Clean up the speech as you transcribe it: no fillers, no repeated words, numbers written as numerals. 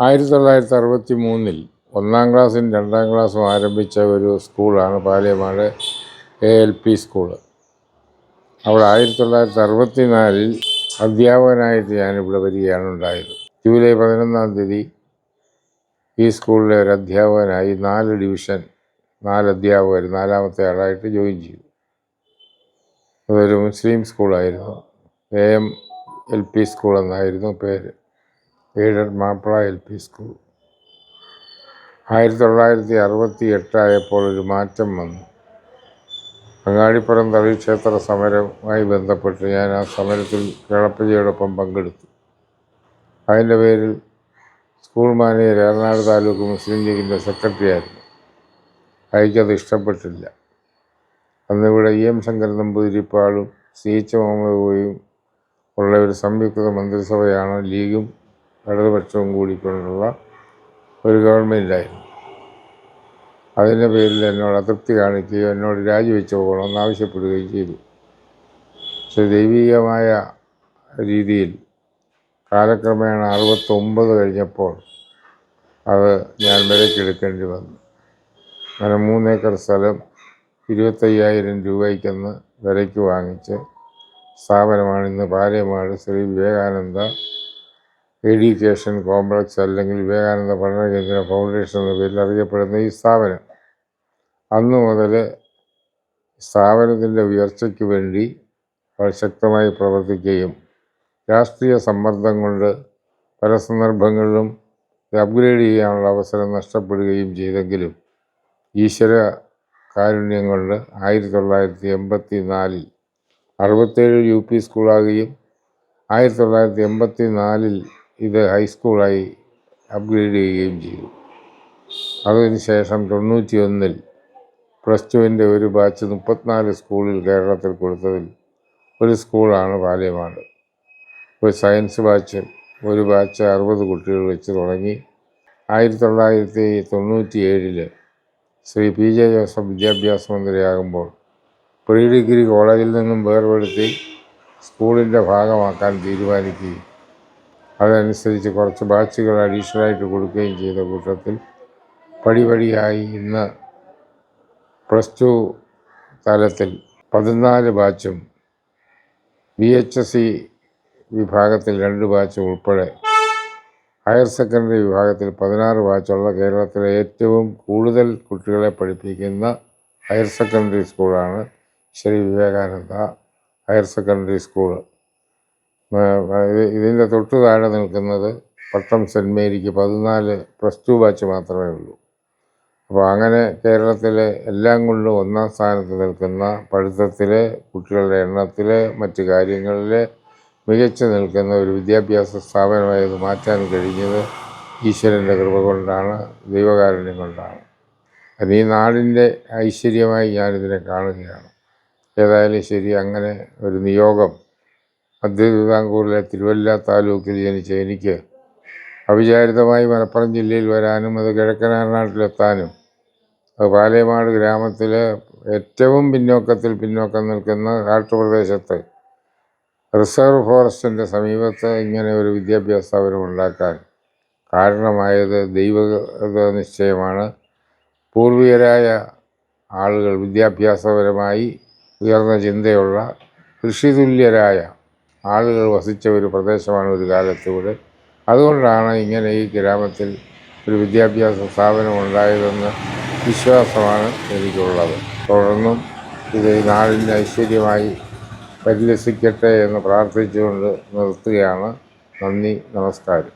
1963 ഒന്നാം ക്ലാസ്സും രണ്ടാം ക്ലാസ്സും ആരംഭിച്ച ഒരു സ്കൂളാണ് പാലേമാട് ALP സ്കൂള്. അവിടെ 1964 അധ്യാപകനായിട്ട് ഞാനിവിടെ വരികയാണ് ഉണ്ടായത്. ജൂലൈ 11-ാം തീയതി ഈ സ്കൂളിലെ ഒരു അധ്യാപകനായി 4 ഡിവിഷൻ 4 അധ്യാപകർ 4-ാമത്തെ ആളായിട്ട് ജോയിൻ ചെയ്തു. അതൊരു മുസ്ലിം സ്കൂളായിരുന്നു. AMLP സ്കൂൾ എന്നായിരുന്നു പേര്. Aided Mappila LP school. 1968 ആയപ്പോൾ ഒരു മാറ്റം വന്നു. അങ്ങാടിപ്പുറം തളി ക്ഷേത്ര സമരവുമായി ബന്ധപ്പെട്ട് ഞാൻ ആ സമരത്തിൽ കേളപ്പജിയോടൊപ്പം പങ്കെടുത്തു. അതിൻ്റെ പേരിൽ സ്കൂൾ മാനേജർ ഏറനാട് താലൂക്ക് മുസ്ലിം ലീഗിൻ്റെ സെക്രട്ടറി ആയിരുന്നു. അയക്കത് ഇഷ്ടപ്പെട്ടില്ല. അന്നിവിടെ EM ശങ്കരൻ നമ്പൂതിരിപ്പാടും CH മുഹമ്മദ് കോയും ഉള്ള ഒരു സംയുക്ത മന്ത്രിസഭയാണ് ലീഗും ഇടതുപക്ഷവും കൂടിക്കൊണ്ടുള്ള ഒരു ഗവൺമെൻറ്റായിരുന്നു. അതിൻ്റെ പേരിൽ എന്നോട് അതൃപ്തി കാണിക്കുകയും എന്നോട് രാജിവെച്ച് പോകണമെന്ന് ആവശ്യപ്പെടുകയും ചെയ്തു. പക്ഷെ ദൈവികമായ രീതിയിൽ കാലക്രമേണ 69 കഴിഞ്ഞപ്പോൾ അത് ഞാൻ വിലക്കെടുക്കേണ്ടി വന്നു. അങ്ങനെ 3 ഏക്കർ സ്ഥലം 25,000 രൂപയ്ക്കെന്ന് വിലയ്ക്ക് വാങ്ങിച്ച് സ്ഥാപനമാണ് ഇന്ന് പാലേമാട് ശ്രീ വിവേകാനന്ദ എഡ്യൂക്കേഷൻ കോംപ്ലക്സ് അല്ലെങ്കിൽ വിവേകാനന്ദ പഠന കേന്ദ്ര ഫൗണ്ടേഷൻ എന്ന പേരിൽ അറിയപ്പെടുന്ന ഈ സ്ഥാപനം. അന്നു മുതൽ സ്ഥാപനത്തിൻ്റെ ഉയർച്ചയ്ക്ക് വേണ്ടി വളരെ ശക്തമായി പ്രവർത്തിക്കുകയും രാഷ്ട്രീയ സമ്മർദ്ദം കൊണ്ട് പല സന്ദർഭങ്ങളിലും അപ്ഗ്രേഡ് ചെയ്യാനുള്ള അവസരം നഷ്ടപ്പെടുകയും ചെയ്തെങ്കിലും ഈശ്വര കാരുണ്യം കൊണ്ട് 1984 67 UP സ്കൂളാകുകയും 1984 ഇത് ഹൈസ്കൂളായി അപ്ഗ്രേഡ് ചെയ്യുകയും ചെയ്തു. അതിനുശേഷം 91 +2-ൻ്റെ ഒരു ബാച്ച് 34 സ്കൂളിൽ കേരളത്തിൽ കൊടുത്തതിൽ ഒരു സ്കൂളാണ് പാലേമാട്. ഒരു സയൻസ് ബാച്ചും ഒരു ബാച്ച് 60 കുട്ടികൾ വെച്ച് തുടങ്ങി. 1997 ശ്രീ PJ ജോസഫ് വിദ്യാഭ്യാസ മന്ത്രിയാകുമ്പോൾ പ്രീ ഡിഗ്രി കോളേജിൽ നിന്നും വേർപെടുത്തി സ്കൂളിൻ്റെ ഭാഗമാക്കാൻ തീരുമാനിക്കുകയും അതനുസരിച്ച് കുറച്ച് ബാച്ചുകൾ അഡീഷണലായിട്ട് കൊടുക്കുകയും ചെയ്ത കൂട്ടത്തിൽ പടിപടിയായി ഇന്ന് +2 തലത്തിൽ 14 ബാച്ചും VHSE വിഭാഗത്തിൽ 2 ബാച്ചും ഉൾപ്പെടെ ഹയർ സെക്കൻഡറി വിഭാഗത്തിൽ 16 ബാച്ചുള്ള കേരളത്തിലെ ഏറ്റവും കൂടുതൽ കുട്ടികളെ പഠിപ്പിക്കുന്ന ഹയർ സെക്കൻഡറി സ്കൂളാണ് Shri Vivekananda higher secondary school. ഇതിൻ്റെ തൊട്ടു താഴെ നിൽക്കുന്നത് പട്ടം സെൻറ്റ് മേരിക്ക് 14 +2 ബാച്ച് മാത്രമേ ഉള്ളൂ. അപ്പോൾ അങ്ങനെ കേരളത്തിലെ എല്ലാം കൊണ്ടും 1-ാം സ്ഥാനത്ത് നിൽക്കുന്ന പഠിത്തത്തിൽ, കുട്ടികളുടെ എണ്ണത്തിൽ, മറ്റു കാര്യങ്ങളിൽ മികച്ചു നിൽക്കുന്ന ഒരു വിദ്യാഭ്യാസ സ്ഥാപനമായി ഇത് മാറ്റാൻ കഴിഞ്ഞത് ഈശ്വരൻ്റെ കൃപ കൊണ്ടാണ്, ദൈവകാരുണ്യം കൊണ്ടാണ്. അത് ഈ നാടിൻ്റെ ഐശ്വര്യമായി ഞാനിതിനെ കാണുകയാണ്. ഏതായാലും ശരി, അങ്ങനെ ഒരു നിയോഗം മധ്യ തിരുവിതാംകൂറിലെ തിരുവല്ല താലൂക്കിൽ ജനിച്ച എനിക്ക് അവിചാരിതമായി മലപ്പുറം ജില്ലയിൽ വരാനും അത് കിഴക്കൻ ഏറനാട്ടിലെത്താനും അത് പാലേമാട് ഗ്രാമത്തിൽ ഏറ്റവും പിന്നോക്കം നിൽക്കുന്ന കാട്ടുപ്രദേശത്ത് റിസർവ് ഫോറസ്റ്റിൻ്റെ സമീപത്ത് ഇങ്ങനെ ഒരു വിദ്യാഭ്യാസ സ്ഥാപനം ഉണ്ടാക്കാൻ കാരണമായത് ദൈവ നിശ്ചയമാണ്. പൂർവികരായ ആളുകൾ, വിദ്യാഭ്യാസപരമായി ഉയർന്ന ചിന്തയുള്ള കൃഷിതുല്യരായ ആളുകൾ വസിച്ച ഒരു പ്രദേശമാണ് ഒരു കാലത്തൂടെ. അതുകൊണ്ടാണ് ഇങ്ങനെ ഈ ഗ്രാമത്തിൽ ഒരു വിദ്യാഭ്യാസ സ്ഥാപനം ഉണ്ടായതെന്ന് വിശ്വാസമാണ് എനിക്കുള്ളത്. തുടർന്നും ഇത് നാടിൻ്റെ ഐശ്വര്യമായി പരിലസിക്കട്ടെ എന്ന് പ്രാർത്ഥിച്ചുകൊണ്ട് നിർത്തുകയാണ്. നന്ദി, നമസ്കാരം.